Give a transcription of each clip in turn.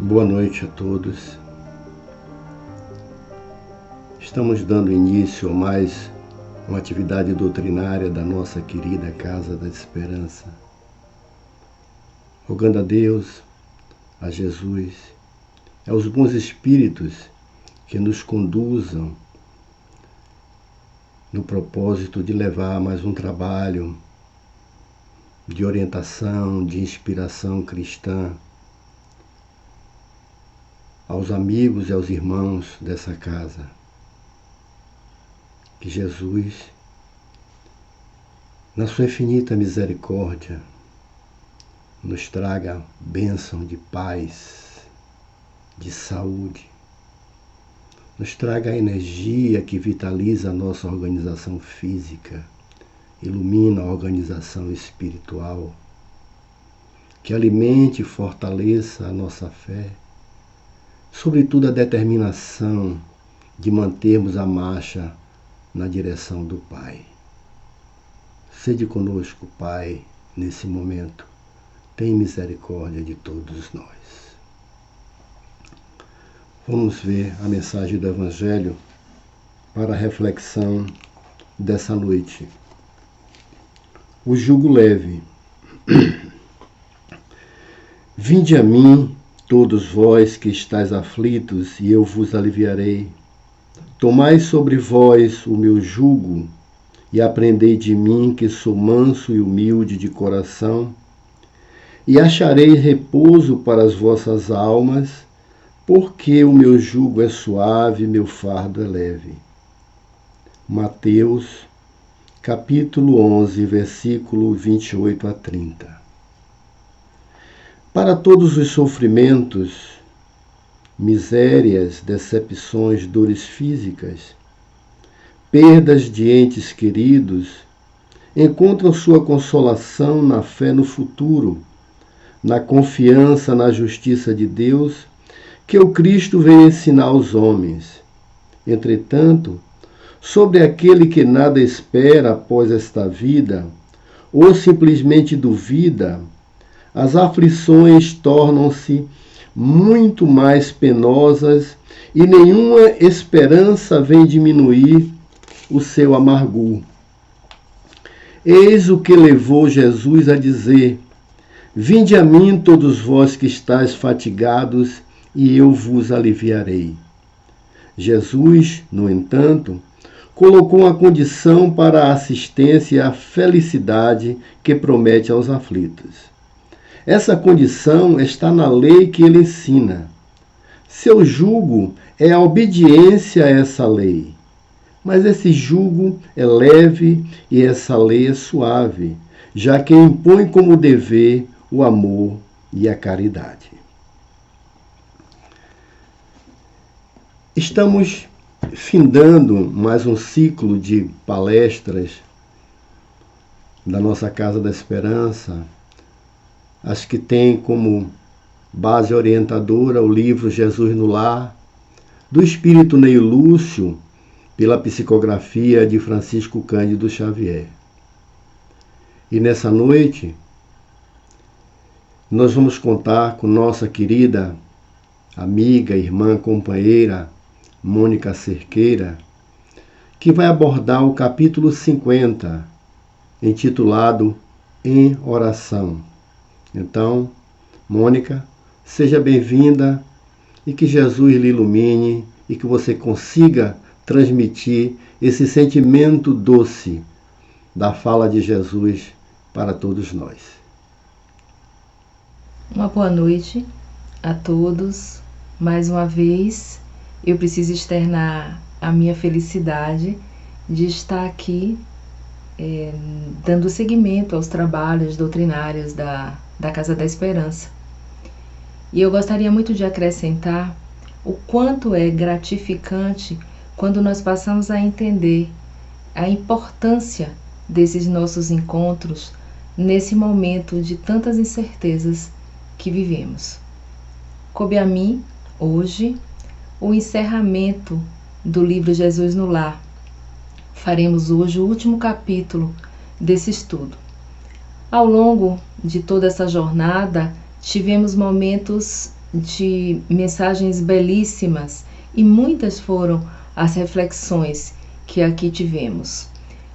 Boa noite a todos. Estamos dando início a mais uma atividade doutrinária da nossa querida Casa da Esperança, rogando a Deus, a Jesus, aos bons espíritos que nos conduzam no propósito de levar mais um trabalho de orientação, de inspiração cristã aos amigos e aos irmãos dessa casa. Que Jesus, na sua infinita misericórdia, nos traga bênção de paz, de saúde, nos traga a energia que vitaliza a nossa organização física, ilumina a organização espiritual, que alimente e fortaleça a nossa fé, sobretudo a determinação de mantermos a marcha na direção do Pai. Sede conosco, Pai, nesse momento. Tem misericórdia de todos nós. Vamos ver a mensagem do Evangelho para a reflexão dessa noite. O jugo leve. Vinde a mim, todos vós que estáis aflitos, e eu vos aliviarei. Tomai sobre vós o meu jugo, e aprendei de mim, que sou manso e humilde de coração, e achareis repouso para as vossas almas, porque o meu jugo é suave, meu fardo é leve. Mateus, capítulo 11, versículo 28 a 30. Para todos os sofrimentos, misérias, decepções, dores físicas, perdas de entes queridos, encontram sua consolação na fé no futuro, na confiança na justiça de Deus, que o Cristo veio ensinar aos homens. Entretanto, sobre aquele que nada espera após esta vida, ou simplesmente duvida, as aflições tornam-se muito mais penosas e nenhuma esperança vem diminuir o seu amargor. Eis o que levou Jesus a dizer: Vinde a mim todos vós que estáis fatigados, e eu vos aliviarei. Jesus, no entanto, colocou uma condição para a assistência e a felicidade que promete aos aflitos. Essa condição está na lei que ele ensina. Seu jugo é a obediência a essa lei. Mas esse jugo é leve e essa lei é suave, já que impõe como dever o amor e a caridade. Estamos findando mais um ciclo de palestras da nossa Casa da Esperança, as que têm como base orientadora o livro Jesus no Lar, do Espírito Neio Lúcio, pela psicografia de Francisco Cândido Xavier. E nessa noite, nós vamos contar com nossa querida amiga, irmã, companheira, Mônica Cerqueira, que vai abordar o capítulo 50, intitulado Em Oração. Então, Mônica, seja bem-vinda e que Jesus lhe ilumine e que você consiga transmitir esse sentimento doce da fala de Jesus para todos nós. Uma boa noite a todos. Mais uma vez, eu preciso externar a minha felicidade de estar aqui dando seguimento aos trabalhos doutrinários da Casa da Esperança. E eu gostaria muito de acrescentar o quanto é gratificante quando nós passamos a entender a importância desses nossos encontros nesse momento de tantas incertezas que vivemos. Coube a mim, hoje, o encerramento do livro Jesus no Lar. Faremos hoje o último capítulo desse estudo. Ao longo de toda essa jornada, tivemos momentos de mensagens belíssimas e muitas foram as reflexões que aqui tivemos.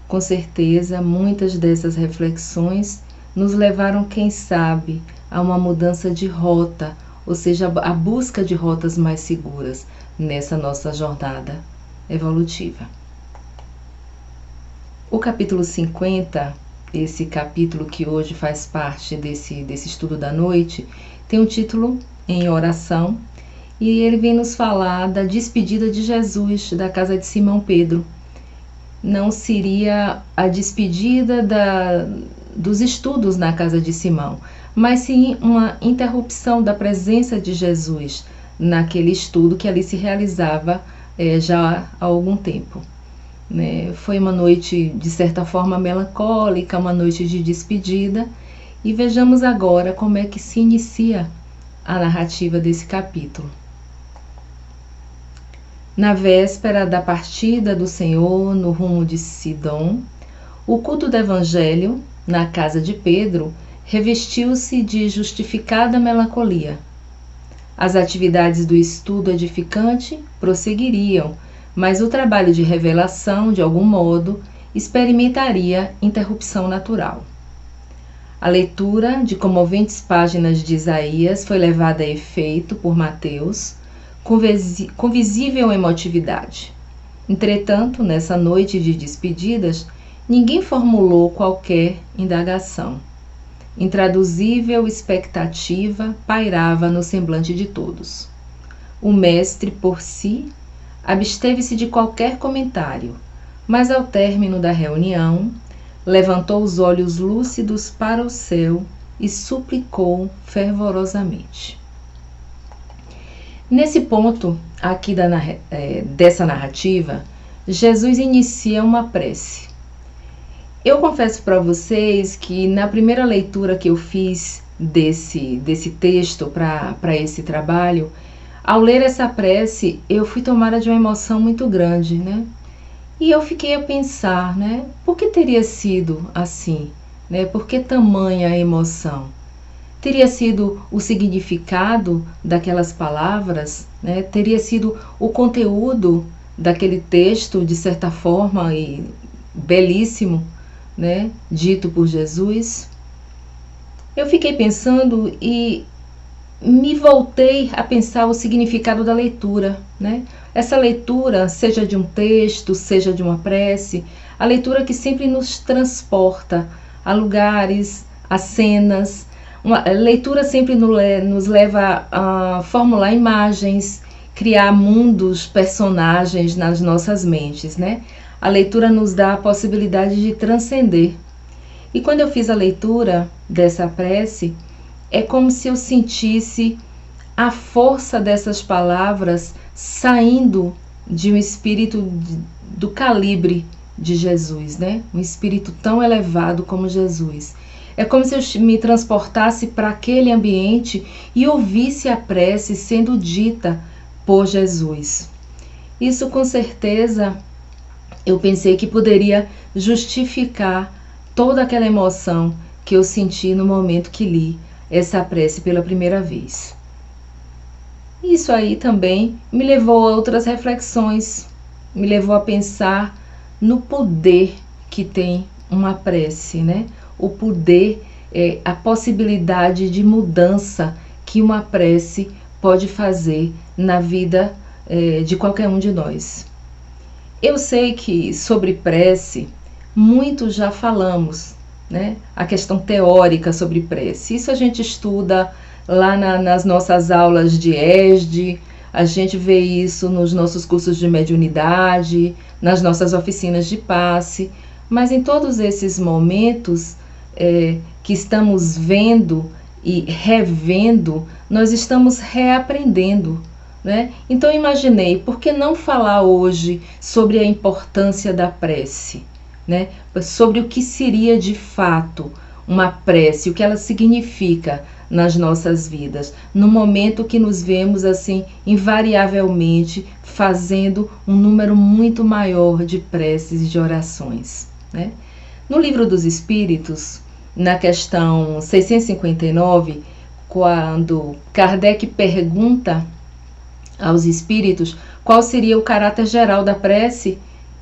Com certeza, muitas dessas reflexões nos levaram, quem sabe, a uma mudança de rota, ou seja, a busca de rotas mais seguras nessa nossa jornada evolutiva. O capítulo 50, esse capítulo que hoje faz parte desse estudo da noite, tem um título em oração e ele vem nos falar da despedida de Jesus da casa de Simão Pedro. Não seria a despedida dos estudos na casa de Simão, mas sim uma interrupção da presença de Jesus naquele estudo que ali se realizava já há algum tempo. Foi uma noite, de certa forma, melancólica, uma noite de despedida, e vejamos agora como é que se inicia a narrativa desse capítulo. Na véspera da partida do Senhor no rumo de Sidom, o culto do Evangelho, na casa de Pedro, revestiu-se de justificada melancolia. As atividades do estudo edificante prosseguiriam, mas o trabalho de revelação, de algum modo, experimentaria interrupção natural. A leitura de comoventes páginas de Isaías foi levada a efeito por Mateus, com visível emotividade. Entretanto, nessa noite de despedidas, ninguém formulou qualquer indagação. Intraduzível expectativa pairava no semblante de todos. O mestre, por si, absteve-se de qualquer comentário, mas ao término da reunião, levantou os olhos lúcidos para o céu e suplicou fervorosamente. Nesse ponto aqui dessa narrativa, Jesus inicia uma prece. Eu confesso para vocês que na primeira leitura que eu fiz desse texto para esse trabalho, ao ler essa prece, eu fui tomada de uma emoção muito grande, né? E eu fiquei a pensar, né? Por que teria sido assim? Né? Por que tamanha emoção? Teria sido o significado daquelas palavras, né? Teria sido o conteúdo daquele texto, de certa forma, e belíssimo, né? Dito por Jesus. Eu fiquei pensando e me voltei a pensar o significado da leitura, né? Essa leitura, seja de um texto, seja de uma prece, a leitura que sempre nos transporta a lugares, a cenas. A leitura sempre nos leva a formular imagens, criar mundos, personagens nas nossas mentes, né? A leitura nos dá a possibilidade de transcender. E quando eu fiz a leitura dessa prece, é como se eu sentisse a força dessas palavras saindo de um espírito do calibre de Jesus, né? Um espírito tão elevado como Jesus. É como se eu me transportasse para aquele ambiente e ouvisse a prece sendo dita por Jesus. Isso, com certeza, eu pensei que poderia justificar toda aquela emoção que eu senti no momento que li essa prece pela primeira vez. Isso aí também me levou a outras reflexões, me levou a pensar no poder que tem uma prece, né? O poder, a possibilidade de mudança que uma prece pode fazer na vida de qualquer um de nós. Eu sei que sobre prece, muito já falamos, né? A questão teórica sobre prece. Isso a gente estuda lá nas nossas aulas de ESD, a gente vê isso nos nossos cursos de mediunidade, nas nossas oficinas de passe, mas em todos esses momentos que estamos vendo e revendo, nós estamos reaprendendo, né? Então imaginei, por que não falar hoje sobre a importância da prece, né? Sobre o que seria de fato uma prece, o que ela significa nas nossas vidas, no momento que nos vemos assim, invariavelmente, fazendo um número muito maior de preces e de orações, né? No Livro dos Espíritos, na questão 659, quando Kardec pergunta aos espíritos qual seria o caráter geral da prece,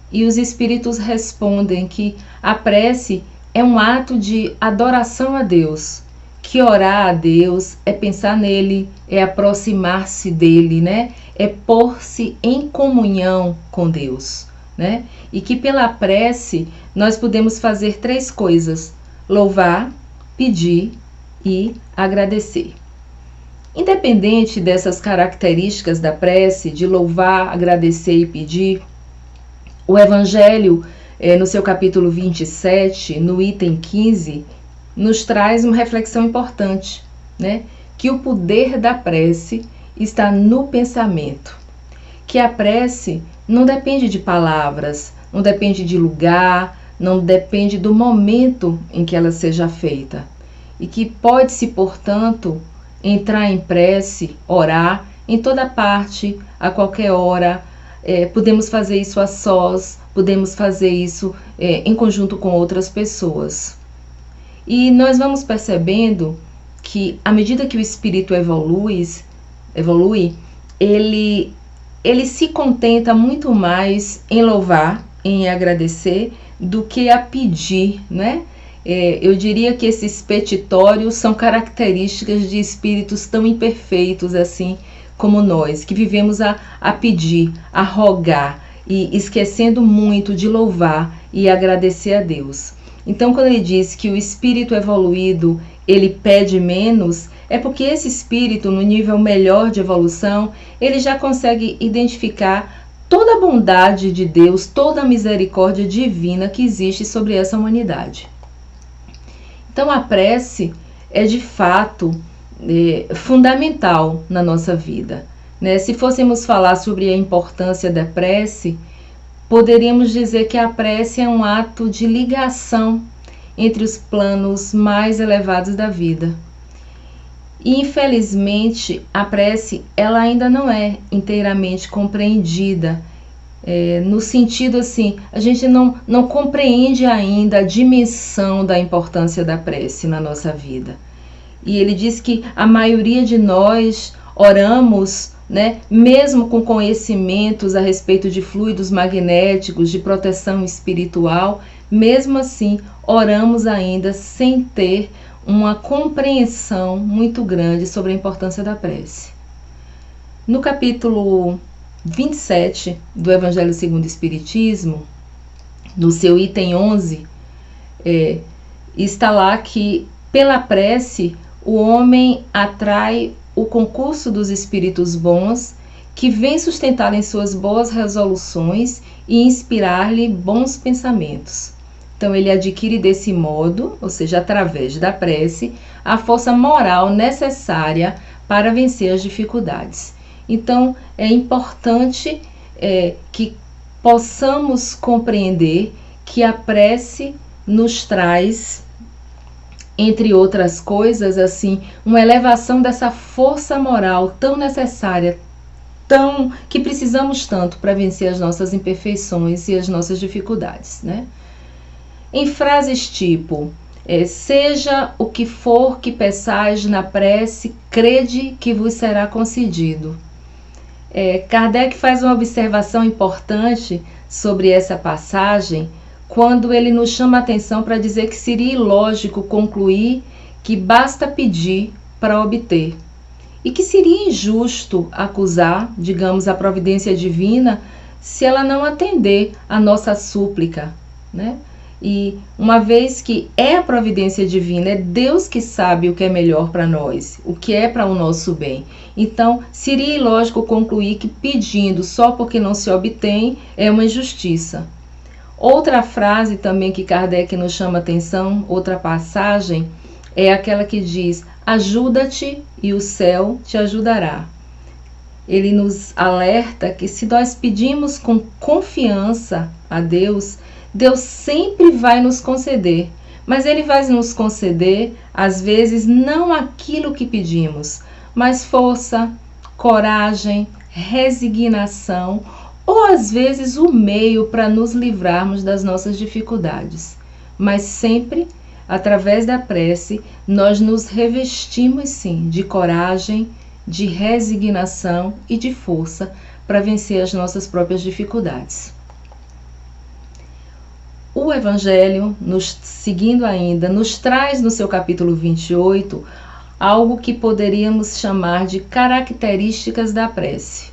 e os espíritos respondem que a prece é um ato de adoração a Deus, que orar a Deus é pensar nele, é aproximar-se dele, né? É pôr-se em comunhão com Deus, né? E que pela prece nós podemos fazer 3 coisas: louvar, pedir e agradecer. Independente dessas características da prece, de louvar, agradecer e pedir, o Evangelho, no seu capítulo 27, no item 15, nos traz uma reflexão importante, né? Que o poder da prece está no pensamento, que a prece não depende de palavras, não depende de lugar, não depende do momento em que ela seja feita, e que pode-se, portanto, entrar em prece, orar em toda parte, a qualquer hora. Podemos fazer isso a sós, podemos fazer isso em conjunto com outras pessoas. E nós vamos percebendo que, à medida que o espírito evolui, ele se contenta muito mais em louvar, em agradecer, do que a pedir, né? Eu diria que esses petitórios são características de espíritos tão imperfeitos assim como nós, que vivemos a pedir, a rogar, e esquecendo muito de louvar e agradecer a Deus. Então, quando ele diz que o espírito evoluído, ele pede menos, é porque esse espírito, no nível melhor de evolução, ele já consegue identificar toda a bondade de Deus, toda a misericórdia divina que existe sobre essa humanidade. Então, a prece é de fato fundamental na nossa vida, né? Se fôssemos falar sobre a importância da prece, poderíamos dizer que a prece é um ato de ligação entre os planos mais elevados da vida. E, infelizmente, a prece ela ainda não é inteiramente compreendida, no sentido assim, a gente não compreende ainda a dimensão da importância da prece na nossa vida. E ele diz que a maioria de nós oramos, né, mesmo com conhecimentos a respeito de fluidos magnéticos, de proteção espiritual, mesmo assim oramos ainda sem ter uma compreensão muito grande sobre a importância da prece. No capítulo 27 do Evangelho segundo o Espiritismo, no seu item 11, está lá que pela prece o homem atrai o concurso dos espíritos bons, que vem sustentá-lo em suas boas resoluções e inspirar-lhe bons pensamentos. Então ele adquire desse modo, ou seja, através da prece, a força moral necessária para vencer as dificuldades. Então é importante que possamos compreender que a prece nos traz, entre outras coisas, assim, uma elevação dessa força moral tão necessária, que precisamos tanto para vencer as nossas imperfeições e as nossas dificuldades, né? Em frases tipo, seja o que for que peçais na prece, crede que vos será concedido. Kardec faz uma observação importante sobre essa passagem, quando ele nos chama a atenção para dizer que seria ilógico concluir que basta pedir para obter, e que seria injusto acusar, digamos, a providência divina se ela não atender a nossa súplica, né? E uma vez que é a providência divina, é Deus que sabe o que é melhor para nós, o que é para o nosso bem. Então, seria ilógico concluir que pedindo só porque não se obtém é uma injustiça. Outra frase também que Kardec nos chama a atenção, outra passagem, é aquela que diz: ajuda-te e o céu te ajudará. Ele nos alerta que se nós pedimos com confiança a Deus, Deus sempre vai nos conceder, mas Ele vai nos conceder, às vezes, não aquilo que pedimos, mas força, coragem, resignação, ou às vezes o meio para nos livrarmos das nossas dificuldades. Mas sempre através da prece, nós nos revestimos sim de coragem, de resignação e de força para vencer as nossas próprias dificuldades. O Evangelho, seguindo ainda, nos traz no seu capítulo 28 algo que poderíamos chamar de características da prece.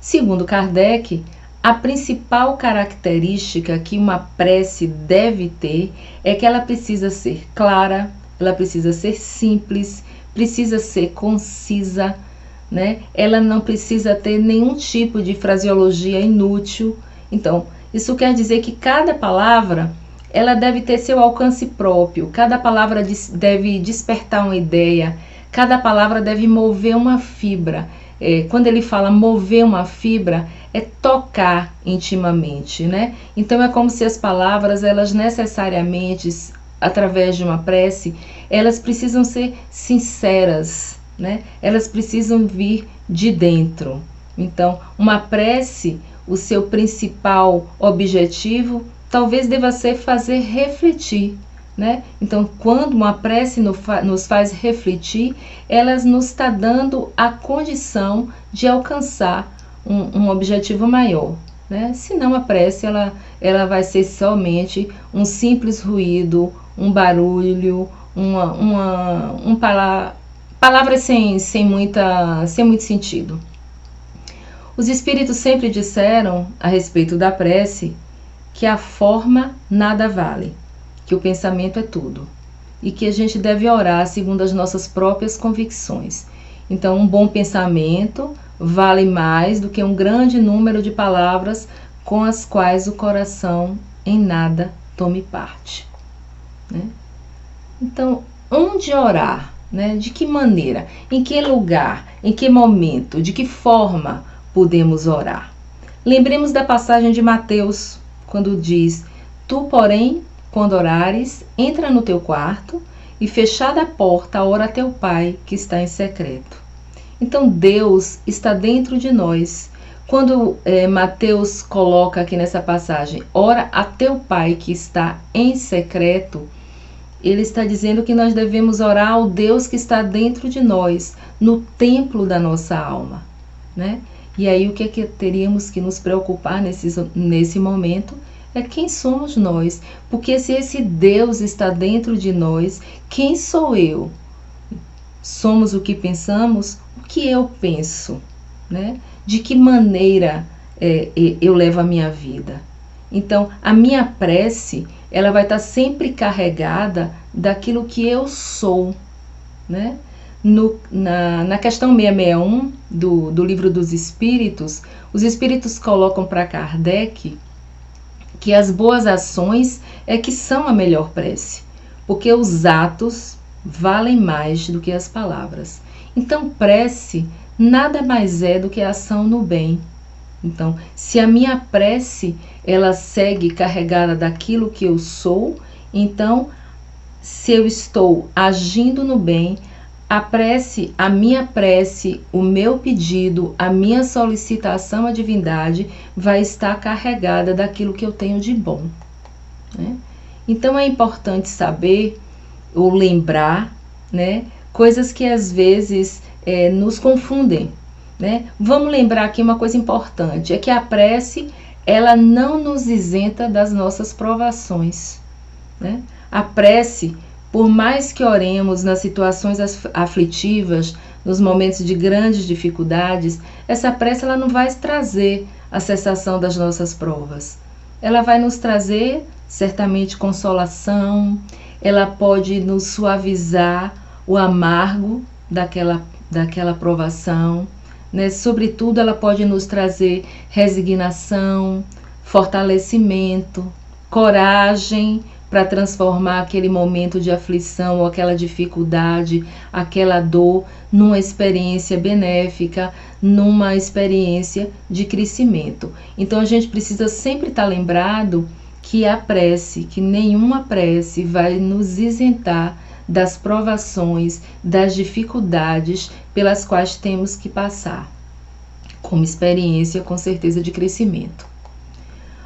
Segundo Kardec, a principal característica que uma prece deve ter é que ela precisa ser clara, ela precisa ser simples, precisa ser concisa, né? Ela não precisa ter nenhum tipo de fraseologia inútil. Então, isso quer dizer que cada palavra ela deve ter seu alcance próprio, cada palavra deve despertar uma ideia, cada palavra deve mover uma fibra. Quando ele fala mover uma fibra, é tocar intimamente, né? Então é como se as palavras, elas necessariamente, através de uma prece, elas precisam ser sinceras, né? Elas precisam vir de dentro. Então, uma prece, o seu principal objetivo, talvez deva ser fazer refletir, né? Então, quando uma prece nos faz refletir, ela nos está dando a condição de alcançar um objetivo maior, né? Senão a prece ela vai ser somente um simples ruído, um barulho, palavras sem muito sentido. Os espíritos sempre disseram a respeito da prece que a forma nada vale, que o pensamento é tudo e que a gente deve orar segundo as nossas próprias convicções. Então, um bom pensamento vale mais do que um grande número de palavras com as quais o coração em nada tome parte, né? Então, onde orar, né? De que maneira, em que lugar, em que momento, de que forma podemos orar? Lembremos da passagem de Mateus, quando diz: tu, porém, quando orares, entra no teu quarto e fechada a porta, ora a teu pai que está em secreto. Então Deus está dentro de nós. Quando Mateus coloca aqui nessa passagem, ora a teu pai que está em secreto, ele está dizendo que nós devemos orar ao Deus que está dentro de nós, no templo da nossa alma, né? E aí o que é que teríamos que nos preocupar nesse momento é quem somos nós. Porque se esse Deus está dentro de nós, quem sou eu? Somos o que pensamos, o que eu penso, né? De que maneira eu levo a minha vida. Então, a minha prece, ela vai estar sempre carregada daquilo que eu sou, né? Na questão 661 do Livro dos Espíritos, os Espíritos colocam para Kardec que as boas ações é que são a melhor prece, porque os atos valem mais do que as palavras. Então, prece nada mais é do que a ação no bem. Então, se a minha prece ela segue carregada daquilo que eu sou, então, se eu estou agindo no bem, a minha prece, o meu pedido, a minha solicitação à divindade vai estar carregada daquilo que eu tenho de bom, né? Então é importante saber ou lembrar, né, coisas que às vezes nos confundem, né? Vamos lembrar aqui uma coisa importante, é que a prece ela não nos isenta das nossas provações, né? A prece, por mais que oremos nas situações aflitivas, nos momentos de grandes dificuldades, essa prece ela não vai trazer a cessação das nossas provas. Ela vai nos trazer, certamente, consolação, ela pode nos suavizar o amargo daquela provação, né? Sobretudo, ela pode nos trazer resignação, fortalecimento, coragem, para transformar aquele momento de aflição ou aquela dificuldade, aquela dor, numa experiência benéfica, numa experiência de crescimento. Então a gente precisa sempre estar lembrado que a prece, que nenhuma prece vai nos isentar das provações, das dificuldades pelas quais temos que passar, como experiência com certeza de crescimento.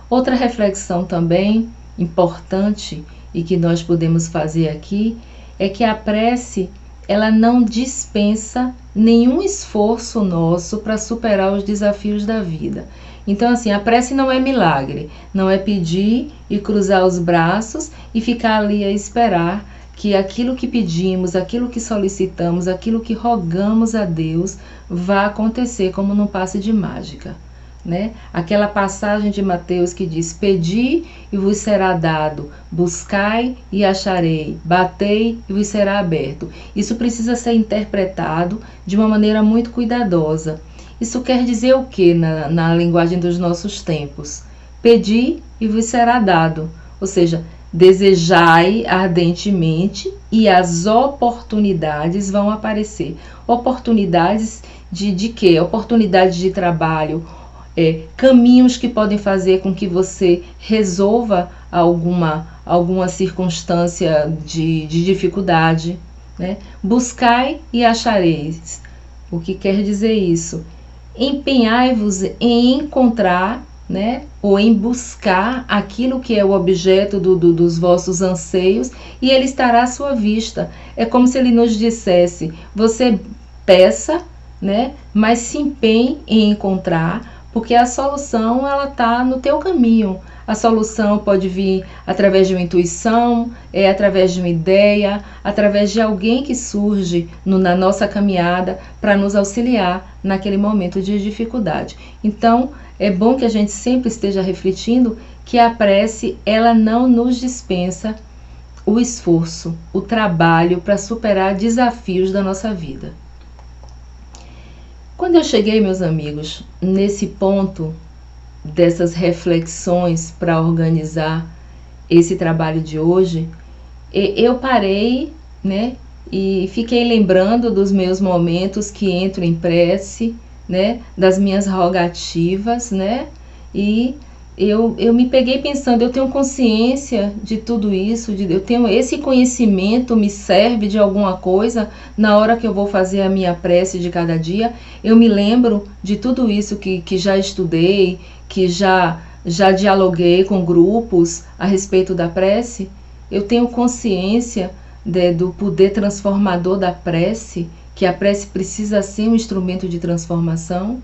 Outra reflexão também importante e que nós podemos fazer aqui é que a prece, ela não dispensa nenhum esforço nosso para superar os desafios da vida. Então, assim, a prece não é milagre, não é pedir e cruzar os braços e ficar ali a esperar que aquilo que pedimos, aquilo que solicitamos, aquilo que rogamos a Deus vá acontecer como num passe de mágica, né? Aquela passagem de Mateus que diz: pedi e vos será dado, buscai e acharei, batei e vos será aberto. Isso precisa ser interpretado de uma maneira muito cuidadosa. Isso quer dizer o que na linguagem dos nossos tempos? Pedi e vos será dado, ou seja, desejai ardentemente e as oportunidades vão aparecer. Oportunidades de quê? Oportunidades de trabalho, caminhos que podem fazer com que você resolva alguma circunstância de dificuldade, né? Buscai e achareis. O que quer dizer isso? Empenhai-vos em encontrar, né, ou em buscar aquilo que é o objeto dos vossos anseios, e ele estará à sua vista. É como se ele nos dissesse: você peça, né, mas se empenhe em encontrar, porque a solução ela está no teu caminho. A solução pode vir através de uma intuição, através de uma ideia, através de alguém que surge na nossa caminhada para nos auxiliar naquele momento de dificuldade. Então, é bom que a gente sempre esteja refletindo que a prece, ela não nos dispensa o esforço, o trabalho para superar desafios da nossa vida. Quando eu cheguei, meus amigos, nesse ponto dessas reflexões para organizar esse trabalho de hoje, eu parei, né, e fiquei lembrando dos meus momentos que entro em prece, né, das minhas rogativas, né, e eu me peguei pensando, eu tenho consciência de tudo isso, eu tenho esse conhecimento, me serve de alguma coisa na hora que eu vou fazer a minha prece de cada dia. Eu me lembro de tudo isso que já estudei, que já dialoguei com grupos a respeito da prece. Eu tenho consciência do poder transformador da prece, que a prece precisa ser um instrumento de transformação.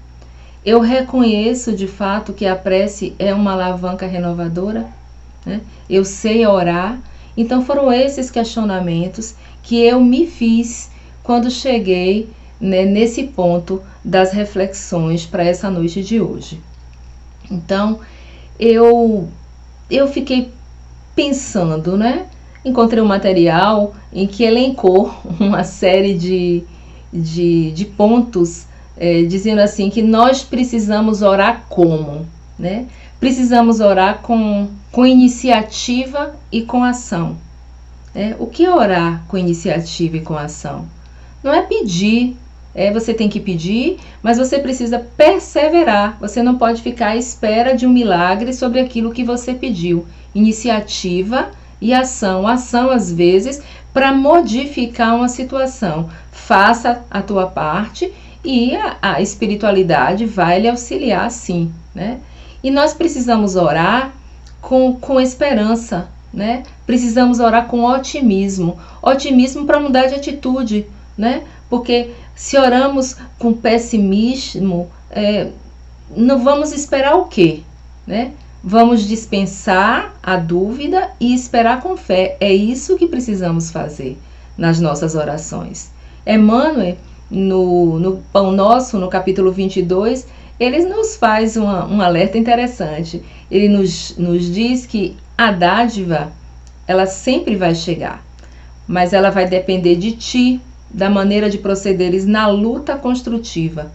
Eu reconheço de fato que a prece é uma alavanca renovadora, né? Eu sei orar. Então foram esses questionamentos que eu me fiz quando cheguei, né, nesse ponto das reflexões para essa noite de hoje. Então eu fiquei pensando, né? Encontrei um material em que elencou uma série de pontos, dizendo assim que nós precisamos orar como, né? Precisamos orar com iniciativa e com ação. O que é orar com iniciativa e com ação? Não é pedir, você tem que pedir, mas você precisa perseverar. Você não pode ficar à espera de um milagre sobre aquilo que você pediu. Iniciativa e ação. Ação, às vezes, para modificar uma situação. Faça a tua parte e a espiritualidade vai lhe auxiliar, sim, né? E nós precisamos orar com esperança, né? Precisamos orar com otimismo. Otimismo para mudar de atitude, né? Porque se oramos com pessimismo, não vamos esperar o quê, né? Vamos dispensar a dúvida e esperar com fé. É isso que precisamos fazer nas nossas orações. Emmanuel, no Pão Nosso, no capítulo 22, ele nos faz um alerta interessante. Ele nos diz que a dádiva, ela sempre vai chegar, mas ela vai depender de ti, da maneira de procederes na luta construtiva,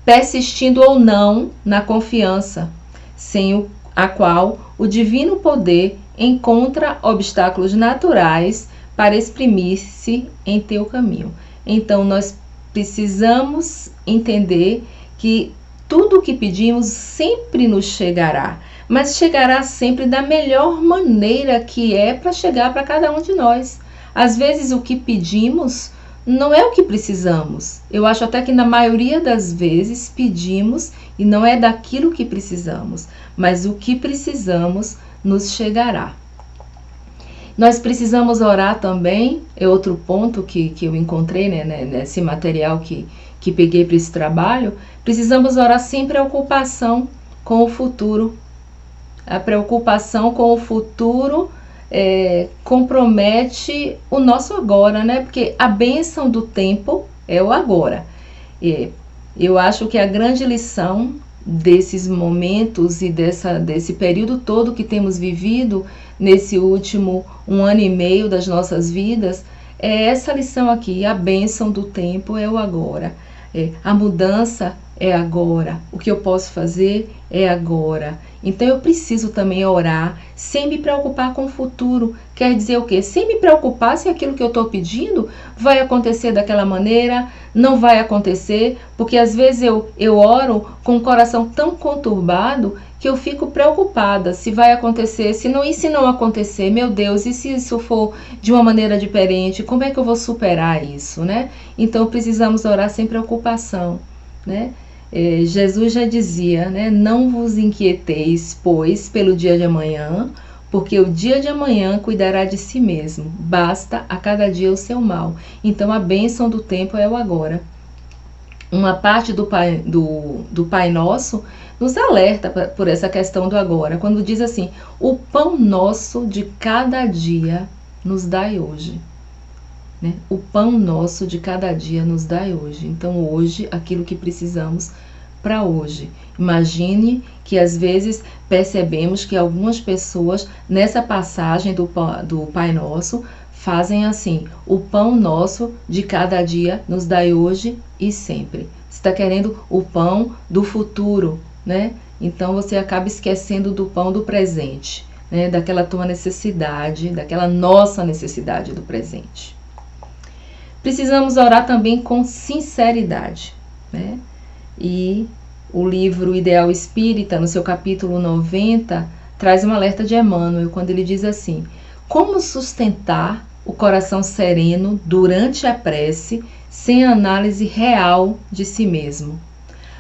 persistindo ou não na confiança, sem a qual o divino poder encontra obstáculos naturais para exprimir-se em teu caminho. Então, nós precisamos entender que tudo o que pedimos sempre nos chegará, mas chegará sempre da melhor maneira que é para chegar para cada um de nós. Às vezes, o que pedimos não é o que precisamos. Eu acho até que na maioria das vezes pedimos e não é daquilo que precisamos, mas o que precisamos nos chegará. Nós precisamos orar também, é outro ponto que eu encontrei, né, nesse material que peguei para esse trabalho. Precisamos orar sem preocupação com o futuro. A preocupação com o futuro compromete o nosso agora, né? Porque a bênção do tempo é o agora. Eu acho que a grande lição desses momentos e desse período todo que temos vivido nesse último 1 ano e meio das nossas vidas é essa lição aqui: a bênção do tempo é o agora. A mudança é agora. O que eu posso fazer é agora. Então eu preciso também orar sem me preocupar com o futuro. Quer dizer o quê? Sem me preocupar se aquilo que eu estou pedindo vai acontecer daquela maneira, não vai acontecer, porque às vezes eu oro com o coração tão conturbado que eu fico preocupada se vai acontecer, e se não acontecer, meu Deus, e se isso for de uma maneira diferente, como é que eu vou superar isso, né? Então precisamos orar sem preocupação, né? Jesus já dizia, né? Não vos inquieteis, pois, pelo dia de amanhã, porque o dia de amanhã cuidará de si mesmo, basta a cada dia o seu mal. Então a bênção do tempo é o agora. Uma parte do Pai Nosso nos alerta por essa questão do agora, quando diz assim: o pão nosso de cada dia nos dai hoje. Né? O pão nosso de cada dia nos dai hoje. Então hoje, aquilo que precisamos para hoje. Imagine que às vezes percebemos que algumas pessoas nessa passagem do Pai Nosso fazem assim: o pão nosso de cada dia nos dai hoje e sempre. Você está querendo o pão do futuro, né? Então você acaba esquecendo do pão do presente, né? Daquela tua necessidade, daquela nossa necessidade do presente. Precisamos orar também com sinceridade, né? E o livro Ideal Espírita, no seu capítulo 90, traz um alerta de Emmanuel, quando ele diz assim: como sustentar o coração sereno durante a prece, sem análise real de si mesmo?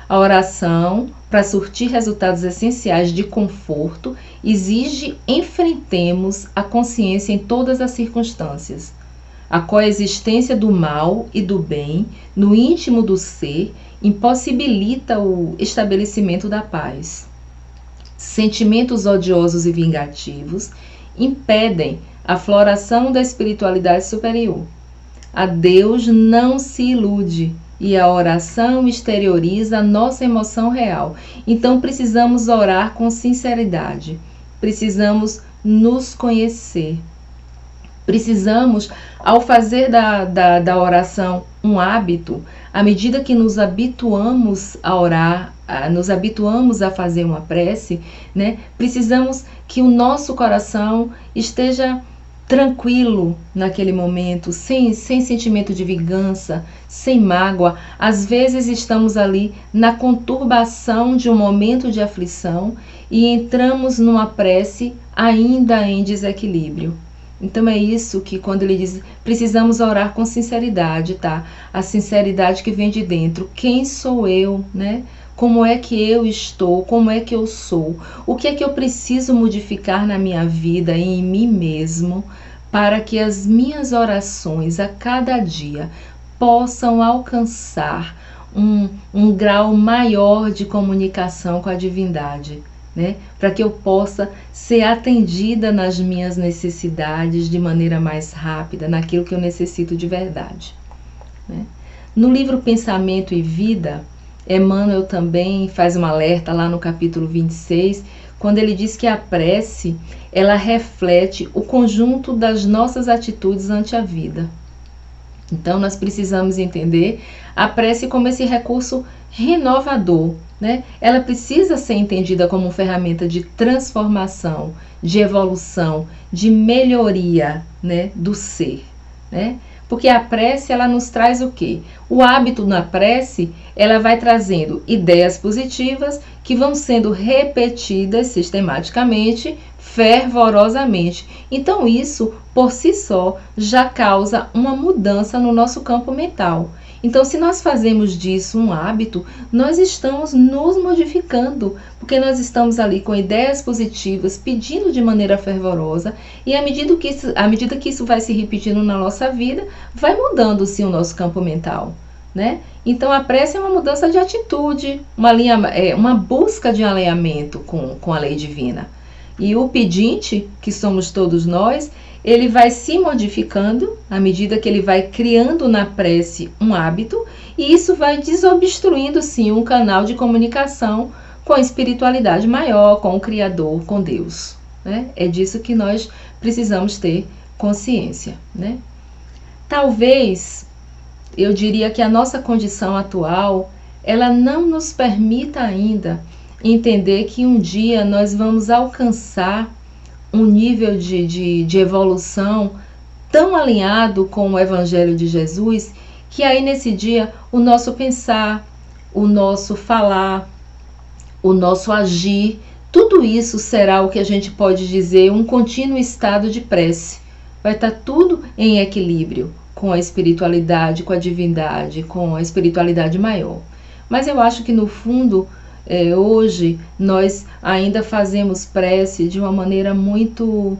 A oração, para surtir resultados essenciais de conforto, exige enfrentemos a consciência em todas as circunstâncias. A coexistência do mal e do bem no íntimo do ser impossibilita o estabelecimento da paz. Sentimentos odiosos e vingativos impedem a floração da espiritualidade superior. A Deus não se ilude e a oração exterioriza a nossa emoção real. Então precisamos orar com sinceridade, precisamos nos conhecer. Precisamos, ao fazer da oração um hábito, à medida que nos habituamos a orar, nos habituamos a fazer uma prece, né? Precisamos que o nosso coração esteja tranquilo naquele momento, sem sentimento de vingança, sem mágoa. Às vezes estamos ali na conturbação de um momento de aflição e entramos numa prece ainda em desequilíbrio. Então é isso que, quando ele diz, precisamos orar com sinceridade, tá? A sinceridade que vem de dentro. Quem sou eu, né? Como é que eu estou? Como é que eu sou? O que é que eu preciso modificar na minha vida e em mim mesmo para que as minhas orações a cada dia possam alcançar um grau maior de comunicação com a divindade? Né? Para que eu possa ser atendida nas minhas necessidades de maneira mais rápida, naquilo que eu necessito de verdade. Né? No livro Pensamento e Vida, Emmanuel também faz um alerta lá no capítulo 26, quando ele diz que a prece, ela reflete o conjunto das nossas atitudes ante a vida. Então nós precisamos entender a prece como esse recurso renovador, né? Ela precisa ser entendida como uma ferramenta de transformação, de evolução, de melhoria, né, do ser, né? Porque a prece, ela nos traz o quê? O hábito na prece, ela vai trazendo ideias positivas que vão sendo repetidas sistematicamente, fervorosamente. Então isso, por si só, já causa uma mudança no nosso campo mental. Então, se nós fazemos disso um hábito, nós estamos nos modificando, porque nós estamos ali com ideias positivas, pedindo de maneira fervorosa, e à medida que isso vai se repetindo na nossa vida, vai mudando-se o nosso campo mental, né? Então, a prece é uma mudança de atitude, uma busca de alinhamento com a lei divina. E o pedinte, que somos todos nós, ele vai se modificando à medida que ele vai criando na prece um hábito, e isso vai desobstruindo, sim, um canal de comunicação com a espiritualidade maior, com o Criador, com Deus, né? É disso que nós precisamos ter consciência, né? Talvez, eu diria que a nossa condição atual, ela não nos permita ainda entender que um dia nós vamos alcançar um nível de evolução tão alinhado com o Evangelho de Jesus, que aí nesse dia o nosso pensar, o nosso falar, o nosso agir, tudo isso será o que a gente pode dizer um contínuo estado de prece. Vai estar tudo em equilíbrio com a espiritualidade, com a divindade, com a espiritualidade maior. Mas eu acho que no fundo, hoje nós ainda fazemos prece de uma maneira muito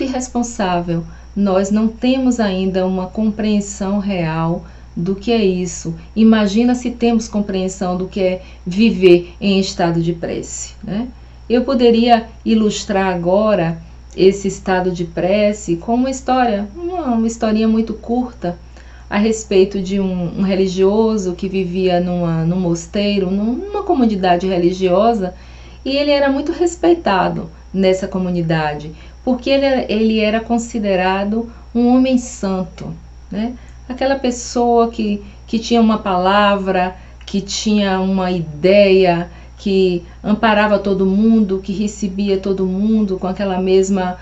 irresponsável. Nós não temos ainda uma compreensão real do que é isso. Imagina se temos compreensão do que é viver em estado de prece, né? Eu poderia ilustrar agora esse estado de prece com uma história, uma historinha muito curta, a respeito de um religioso que vivia num mosteiro, numa comunidade religiosa, e ele era muito respeitado nessa comunidade, porque ele era considerado um homem santo, né? Aquela pessoa que tinha uma palavra, que tinha uma ideia, que amparava todo mundo, que recebia todo mundo com aquela mesma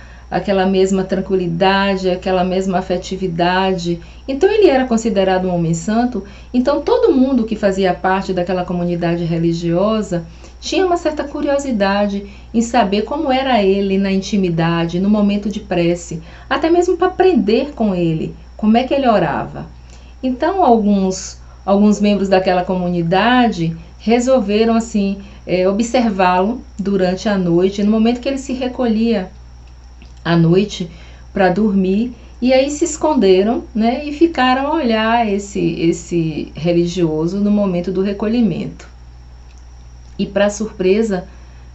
tranquilidade, aquela mesma afetividade. Então ele era considerado um homem santo. Então todo mundo que fazia parte daquela comunidade religiosa tinha uma certa curiosidade em saber como era ele na intimidade, no momento de prece, até mesmo para aprender com ele, como é que ele orava. Então alguns membros daquela comunidade resolveram assim observá-lo durante a noite, no momento que ele se recolhia à noite para dormir, e aí se esconderam, né, e ficaram a olhar esse religioso no momento do recolhimento. E para surpresa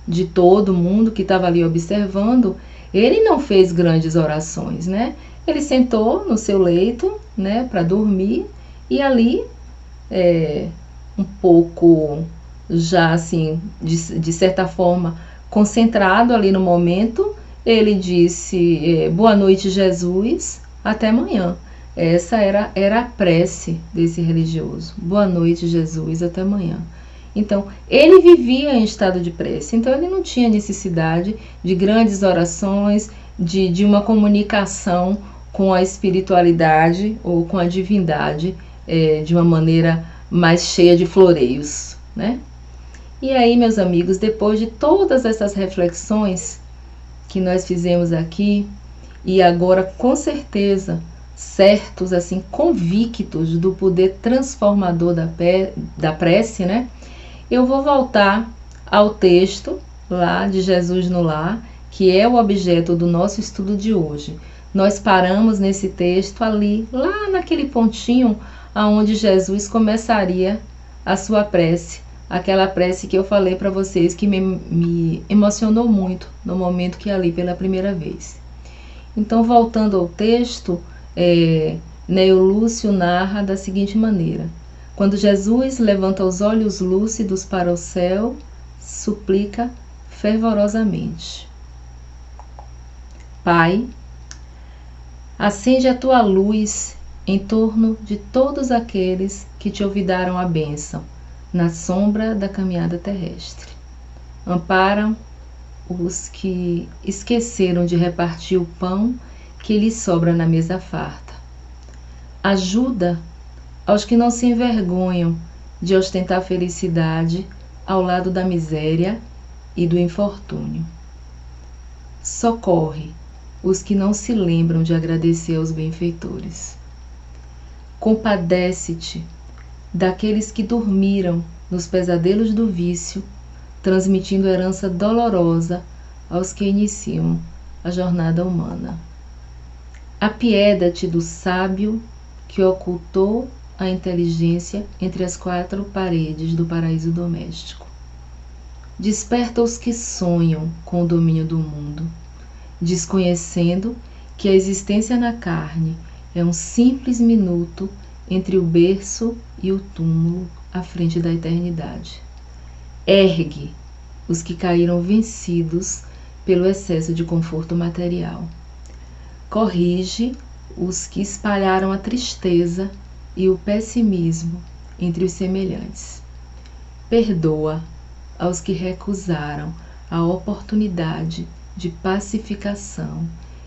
de todo mundo que estava ali observando, ele não fez grandes orações, né? Ele sentou no seu leito, né, para dormir, e ali, um pouco já assim, de certa forma, concentrado ali no momento, ele disse: boa noite, Jesus, até amanhã. Essa era a prece desse religioso. Boa noite, Jesus, até amanhã. Então, ele vivia em estado de prece, então ele não tinha necessidade de grandes orações, de uma comunicação com a espiritualidade ou com a divindade de uma maneira mais cheia de floreios, né? E aí, meus amigos, depois de todas essas reflexões que nós fizemos aqui, e agora com certeza certos, assim, convictos do poder transformador da prece, né? Eu vou voltar ao texto lá de Jesus no Lar, que é o objeto do nosso estudo de hoje. Nós paramos nesse texto ali, lá naquele pontinho aonde Jesus começaria a sua prece, aquela prece que eu falei para vocês que me emocionou muito no momento que ali pela primeira vez. Então, voltando ao texto, Neo Lúcio narra da seguinte maneira: quando Jesus levanta os olhos lúcidos para o céu, suplica fervorosamente: Pai, acende a tua luz em torno de todos aqueles que te olvidaram a bênção na sombra da caminhada terrestre. Amparam os que esqueceram de repartir o pão que lhes sobra na mesa farta. Ajuda aos que não se envergonham de ostentar felicidade ao lado da miséria e do infortúnio. Socorre os que não se lembram de agradecer aos benfeitores. Compadece-te daqueles que dormiram nos pesadelos do vício, transmitindo herança dolorosa aos que iniciam a jornada humana. Apieda-te do sábio que ocultou a inteligência entre as 4 paredes do paraíso doméstico. Desperta os que sonham com o domínio do mundo, desconhecendo que a existência na carne é um simples minuto entre o berço e o túmulo à frente da eternidade. Ergue os que caíram vencidos pelo excesso de conforto material. Corrige os que espalharam a tristeza e o pessimismo entre os semelhantes. Perdoa aos que recusaram a oportunidade de pacificação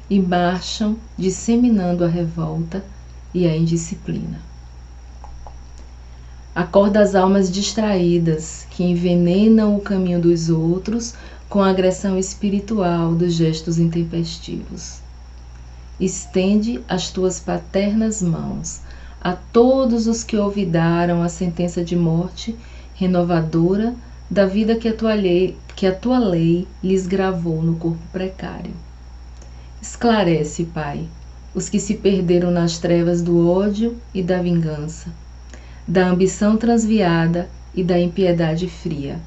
e marcham disseminando a revolta e a indisciplina. Acorda as almas distraídas que envenenam o caminho dos outros com a agressão espiritual dos gestos intempestivos. Estende as tuas paternas mãos a todos os que olvidaram a sentença de morte renovadora da vida que a tua lei lhes gravou no corpo precário. Esclarece, Pai, os que se perderam nas trevas do ódio e da vingança, da ambição transviada e da impiedade fria,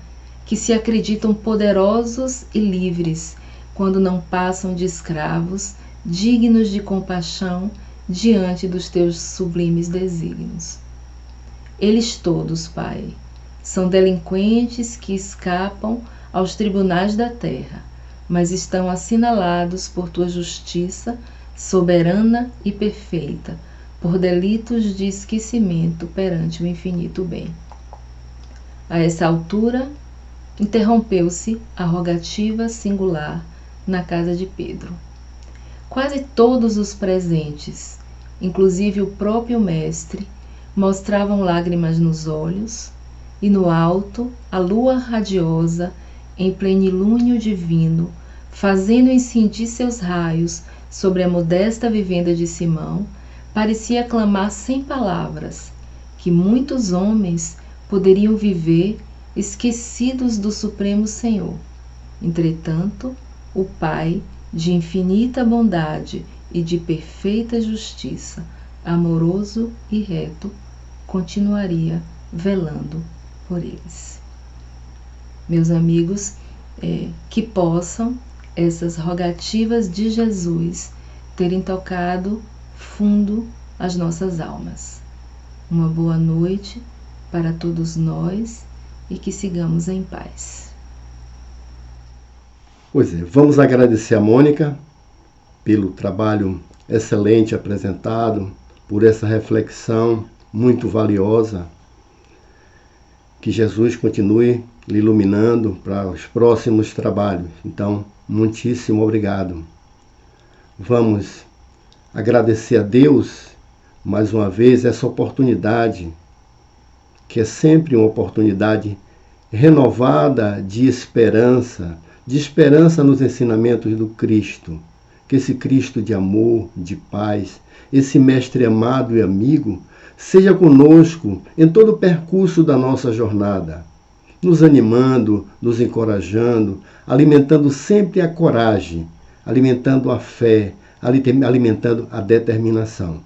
que se acreditam poderosos e livres quando não passam de escravos dignos de compaixão diante dos teus sublimes desígnios. Eles todos, Pai, são delinquentes que escapam aos tribunais da terra, mas estão assinalados por tua justiça soberana e perfeita, por delitos de esquecimento perante o infinito bem. A essa altura, interrompeu-se a rogativa singular na casa de Pedro. Quase todos os presentes, inclusive o próprio mestre, mostravam lágrimas nos olhos, e no alto a lua radiosa, em plenilúnio divino, fazendo incidir seus raios sobre a modesta vivenda de Simão, parecia clamar sem palavras que muitos homens poderiam viver esquecidos do Supremo Senhor. Entretanto, o Pai, de infinita bondade e de perfeita justiça, amoroso e reto, continuaria velando por eles. Meus amigos, que possam essas rogativas de Jesus terem tocado fundo as nossas almas. Uma boa noite para todos nós e que sigamos em paz. Pois é, vamos agradecer a Mônica pelo trabalho excelente apresentado, por essa reflexão muito valiosa. Que Jesus continue lhe iluminando para os próximos trabalhos. Então, muitíssimo obrigado. Vamos agradecer a Deus mais uma vez essa oportunidade, que é sempre uma oportunidade renovada de esperança nos ensinamentos do Cristo. Que esse Cristo de amor, de paz, esse Mestre amado e amigo, seja conosco em todo o percurso da nossa jornada, nos animando, nos encorajando, alimentando sempre a coragem, alimentando a fé, alimentando a determinação.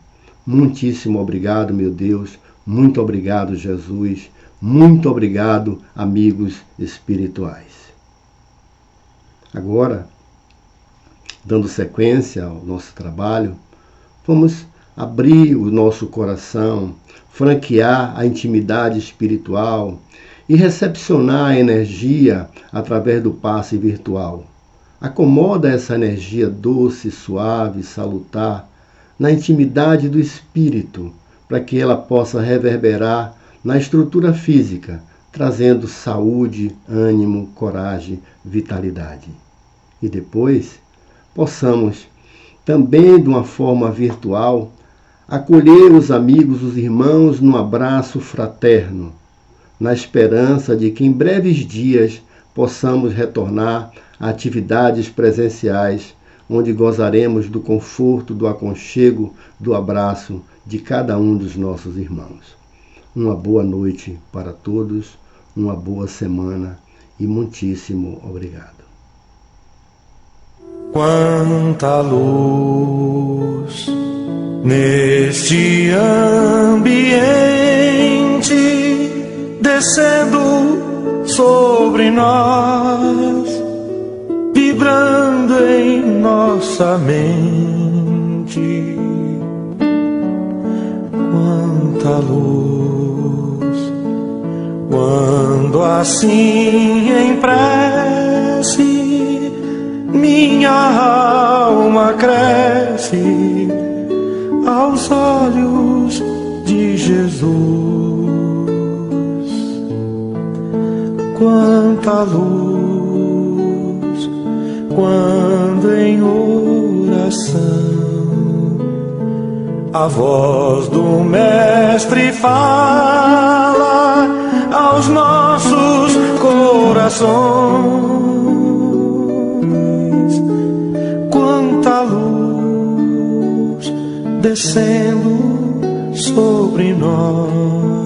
Muitíssimo obrigado, meu Deus, muito obrigado, Jesus, muito obrigado, amigos espirituais. Agora, dando sequência ao nosso trabalho, vamos abrir o nosso coração, franquear a intimidade espiritual e recepcionar a energia através do passe virtual. Acomoda essa energia doce, suave, salutar na intimidade do espírito, para que ela possa reverberar na estrutura física, trazendo saúde, ânimo, coragem, vitalidade. E depois, possamos, também de uma forma virtual, acolher os amigos, os irmãos, num abraço fraterno, na esperança de que em breves dias possamos retornar a atividades presenciais, onde gozaremos do conforto, do aconchego, do abraço de cada um dos nossos irmãos. Uma boa noite para todos, uma boa semana e muitíssimo obrigado. Quanta luz neste ambiente descendo sobre nós, vibrando em nossa mente. Quanta luz, quando assim em prece minha alma cresce aos olhos de Jesus. Quanta luz, quando em oração a voz do Mestre fala aos nossos corações. Quanta luz descendo sobre nós.